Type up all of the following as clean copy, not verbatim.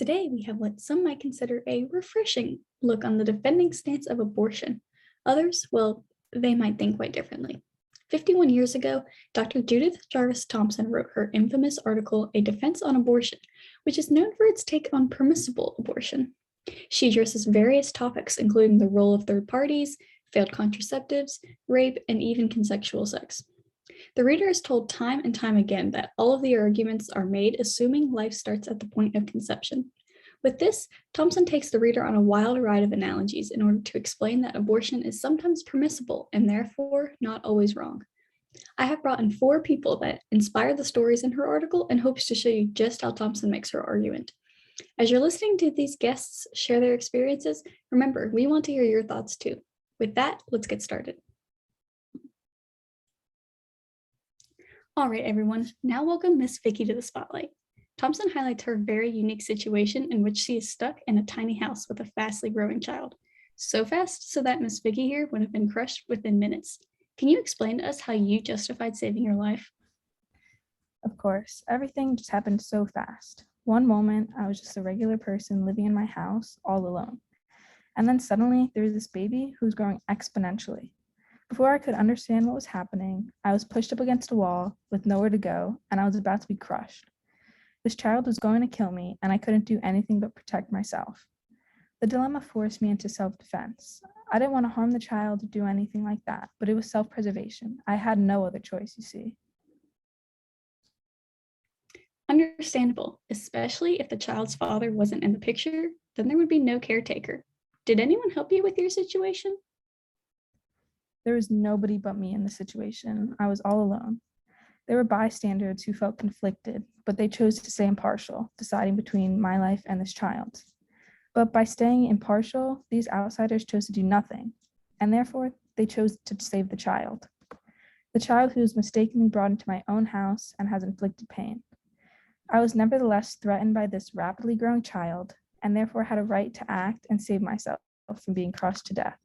Today, we have what some might consider a refreshing look on the defending stance of abortion. Others, well, they might think quite differently. 51 years ago, Dr. Judith Jarvis Thompson wrote her infamous article, A Defense on Abortion, which is known for its take on permissible abortion. She addresses various topics, including the role of third parties, failed contraceptives, rape, and even consensual sex. The reader is told time and time again that all of the arguments are made assuming life starts at the point of conception. With this, Thompson takes the reader on a wild ride of analogies in order to explain that abortion is sometimes permissible and therefore not always wrong. I have brought in 4 people that inspire the stories in her article and hopes to show you just how Thompson makes her argument. As you're listening to these guests share their experiences, remember, we want to hear your thoughts too. With that, let's get started. All right, everyone, now welcome Miss Vicky to the spotlight. Thompson highlights her very unique situation in which she is stuck in a tiny house with a fastly growing child. So fast so that Miss Vicky here would have been crushed within minutes. Can you explain to us how you justified saving your life? Of course, everything just happened so fast. One moment, I was just a regular person living in my house all alone. And then suddenly there was this baby who was growing exponentially. Before I could understand what was happening, I was pushed up against a wall with nowhere to go, and I was about to be crushed. This child was going to kill me, and I couldn't do anything but protect myself. The dilemma forced me into self-defense. I didn't want to harm the child or do anything like that, but it was self-preservation. I had no other choice, you see. Understandable, especially if the child's father wasn't in the picture, then there would be no caretaker. Did anyone help you with your situation? There was nobody but me in the situation. I was all alone. There were bystanders who felt conflicted, but they chose to stay impartial, deciding between my life and this child's. But by staying impartial, these outsiders chose to do nothing, and therefore they chose to save the child who was mistakenly brought into my own house and has inflicted pain. I was nevertheless threatened by this rapidly growing child, and therefore had a right to act and save myself from being crushed to death.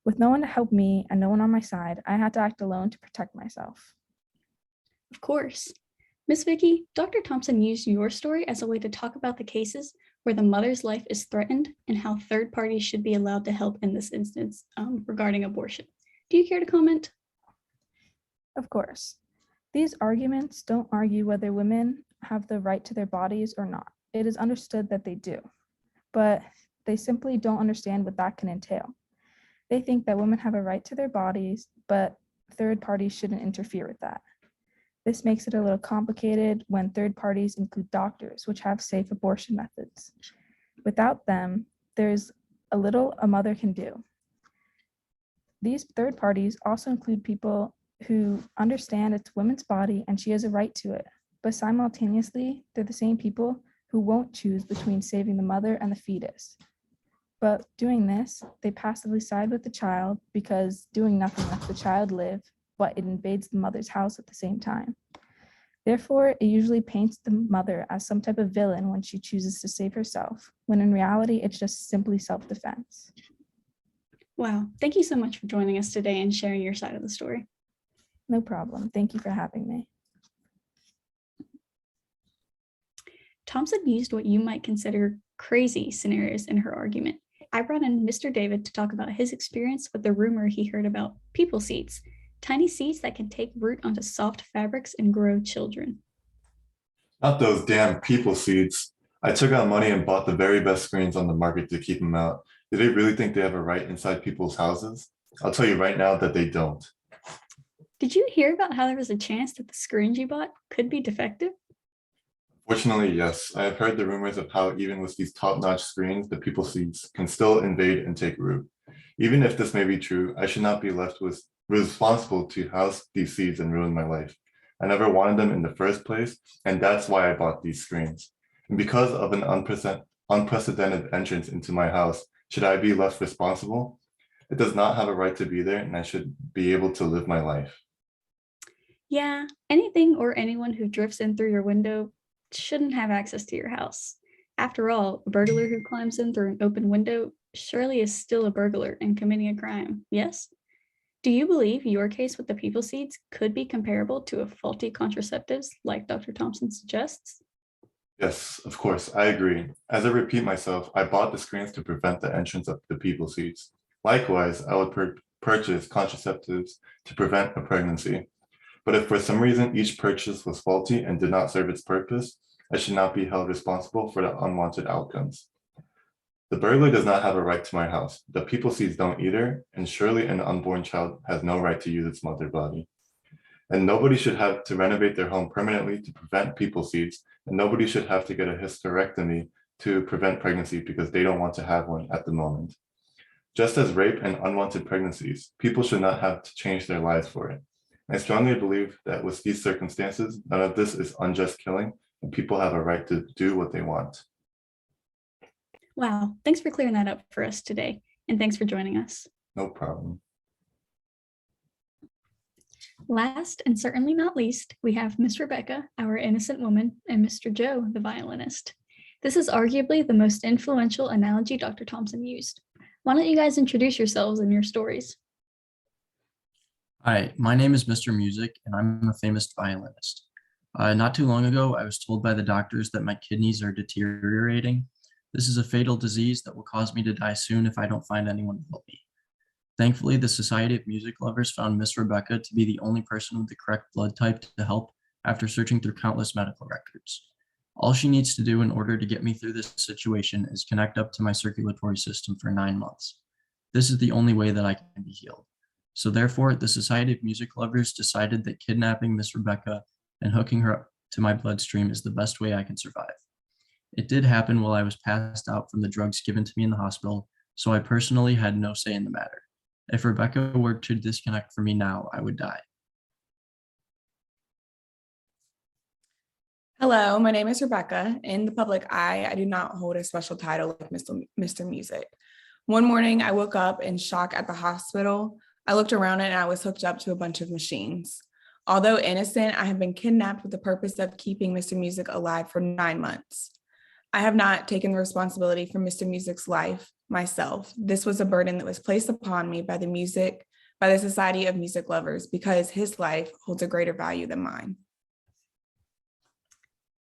With no one to help me and no one on my side, I had to act alone to protect myself. Of course. Miss Vicky, Dr. Thompson used your story as a way to talk about the cases where the mother's life is threatened and how third parties should be allowed to help in this instance regarding abortion. Do you care to comment? Of course. These arguments don't argue whether women have the right to their bodies or not. It is understood that they do, but they simply don't understand what that can entail. They think that women have a right to their bodies, but third parties shouldn't interfere with that. This makes it a little complicated when third parties include doctors, which have safe abortion methods. Without them, there's a little a mother can do. These third parties also include people who understand it's women's body and she has a right to it, but simultaneously, they're the same people who won't choose between saving the mother and the fetus. But doing this, they passively side with the child because doing nothing lets the child live, but it invades the mother's house at the same time. Therefore, it usually paints the mother as some type of villain when she chooses to save herself, when in reality, it's just simply self-defense. Wow, thank you so much for joining us today and sharing your side of the story. No problem. Thank you for having me. Thompson used what you might consider crazy scenarios in her argument. I brought in Mr. David to talk about his experience with the rumor he heard about people seeds, tiny seeds that can take root onto soft fabrics and grow children. Not those damn people seeds. I took out money and bought the very best screens on the market to keep them out. Do they really think they have a right inside people's houses? I'll tell you right now that they don't. Did you hear about how there was a chance that the screens you bought could be defective? Fortunately, yes. I have heard the rumors of how even with these top-notch screens, the people seeds can still invade and take root. Even if this may be true, I should not be left with responsible to house these seeds and ruin my life. I never wanted them in the first place, and that's why I bought these screens. And because of an unprecedented entrance into my house, should I be left responsible? It does not have a right to be there, and I should be able to live my life. Yeah, anything or anyone who drifts in through your window shouldn't have access to your house. After all, a burglar who climbs in through an open window surely is still a burglar and committing a crime, yes? Do you believe your case with the people seeds could be comparable to a faulty contraceptives like Dr. Thompson suggests? Yes, of course, I agree. As I repeat myself, I bought the screens to prevent the entrance of the people seeds. Likewise, I would purchase contraceptives to prevent a pregnancy. But if for some reason each purchase was faulty and did not serve its purpose, I should not be held responsible for the unwanted outcomes. The burglar does not have a right to my house. The people seeds don't either, and surely an unborn child has no right to use its mother body. And nobody should have to renovate their home permanently to prevent people seeds, and nobody should have to get a hysterectomy to prevent pregnancy because they don't want to have one at the moment. Just as rape and unwanted pregnancies, people should not have to change their lives for it. I strongly believe that with these circumstances, none of this is unjust killing, and people have a right to do what they want. Wow, thanks for clearing that up for us today, and thanks for joining us. No problem. Last and certainly not least, we have Miss Rebekah, our innocent woman, and Mr. Joe, the violinist. This is arguably the most influential analogy Dr. Thompson used. Why don't you guys introduce yourselves and your stories? Hi, my name is Mr. Music, and I'm a famous violinist. Not too long ago, I was told by the doctors that my kidneys are deteriorating. This is a fatal disease that will cause me to die soon if I don't find anyone to help me. Thankfully, the Society of Music Lovers found Miss Rebekah to be the only person with the correct blood type to help after searching through countless medical records. All she needs to do in order to get me through this situation is connect up to my circulatory system for 9 months. This is the only way that I can be healed. So therefore, the Society of Music Lovers decided that kidnapping Miss Rebekah and hooking her up to my bloodstream is the best way I can survive. It did happen while I was passed out from the drugs given to me in the hospital, so I personally had no say in the matter. If Rebekah were to disconnect from me now, I would die. Hello, my name is Rebekah. In the public eye, I do not hold a special title like Mr. Music. One morning, I woke up in shock at the hospital. I looked around and I was hooked up to a bunch of machines. Although innocent, I have been kidnapped with the purpose of keeping Mr. Music alive for 9 months. I have not taken the responsibility for Mr. Music's life myself. This was a burden that was placed upon me by the Society of Music Lovers, because his life holds a greater value than mine.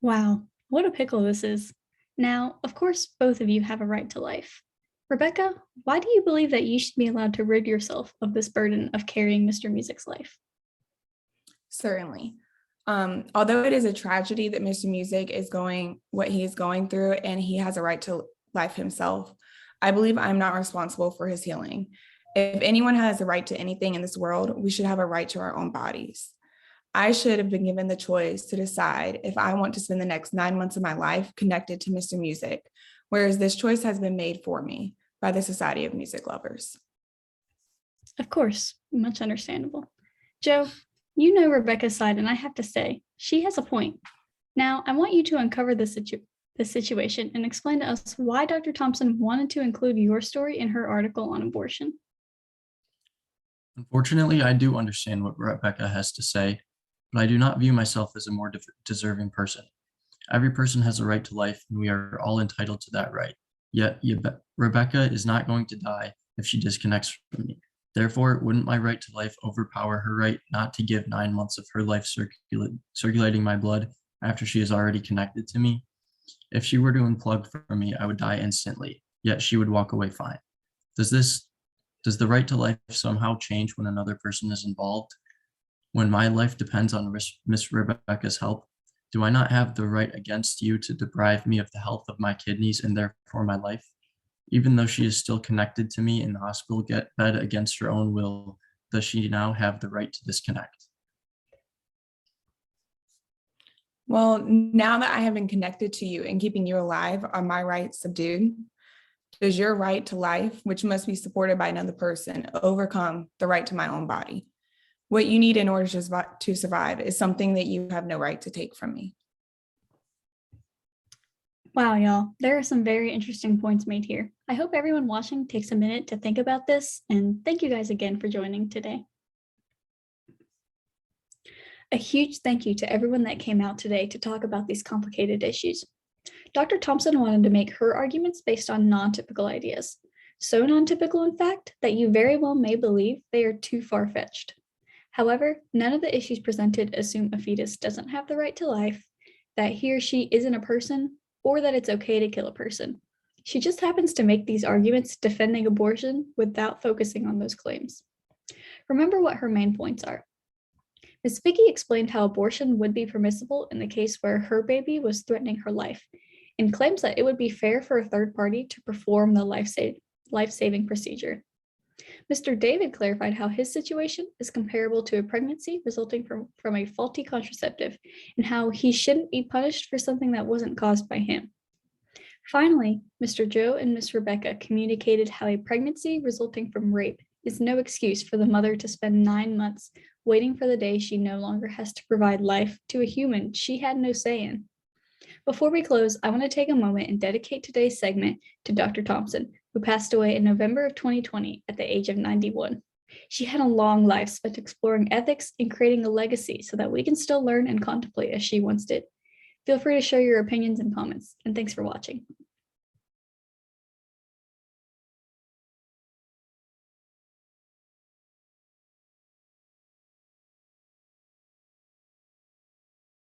Wow, what a pickle this is. Now, of course, both of you have a right to life. Rebekah, why do you believe that you should be allowed to rid yourself of this burden of carrying Mr. Music's life? Certainly. Although it is a tragedy that Mr. Music is what he is going through, and he has a right to life himself, I believe I'm not responsible for his healing. If anyone has a right to anything in this world, we should have a right to our own bodies. I should have been given the choice to decide if I want to spend the next 9 months of my life connected to Mr. Music, whereas this choice has been made for me by the Society of Music Lovers. Of course, much understandable. Joe, you know Rebekah's side, and I have to say, she has a point. Now, I want you to uncover this situation and explain to us why Dr. Thompson wanted to include your story in her article on abortion. Unfortunately, I do understand what Rebekah has to say, but I do not view myself as a more deserving person. Every person has a right to life, and we are all entitled to that right. Yet, Rebekah is not going to die if she disconnects from me. Therefore, wouldn't my right to life overpower her right not to give 9 months of her life circulating my blood after she is already connected to me? If she were to unplug from me, I would die instantly, yet she would walk away fine. Does the right to life somehow change when another person is involved? When my life depends on Miss Rebekah's help, do I not have the right against you to deprive me of the health of my kidneys and therefore my life? Even though she is still connected to me in the hospital bed against her own will, does she now have the right to disconnect? Well, now that I have been connected to you and keeping you alive, are my rights subdued? Does your right to life, which must be supported by another person, overcome the right to my own body? What you need in order to survive is something that you have no right to take from me. Wow, y'all, there are some very interesting points made here. I hope everyone watching takes a minute to think about this, and thank you guys again for joining today. A huge thank you to everyone that came out today to talk about these complicated issues. Dr. Thompson wanted to make her arguments based on non-typical ideas. So non-typical, in fact, that you very well may believe they are too far-fetched. However, none of the issues presented assume a fetus doesn't have the right to life, that he or she isn't a person, or that it's okay to kill a person. She just happens to make these arguments defending abortion without focusing on those claims. Remember what her main points are. Ms. Vicky explained how abortion would be permissible in the case where her baby was threatening her life, and claims that it would be fair for a third party to perform the life-saving procedure. Mr. David clarified how his situation is comparable to a pregnancy resulting from a faulty contraceptive, and how he shouldn't be punished for something that wasn't caused by him. Finally, Mr. Joe and Ms. Rebekah communicated how a pregnancy resulting from rape is no excuse for the mother to spend 9 months waiting for the day she no longer has to provide life to a human she had no say in. Before we close, I want to take a moment and dedicate today's segment to Dr. Thompson, who passed away in November of 2020 at the age of 91. She had a long life spent exploring ethics and creating a legacy so that we can still learn and contemplate as she once did. Feel free to share your opinions and comments, and thanks for watching.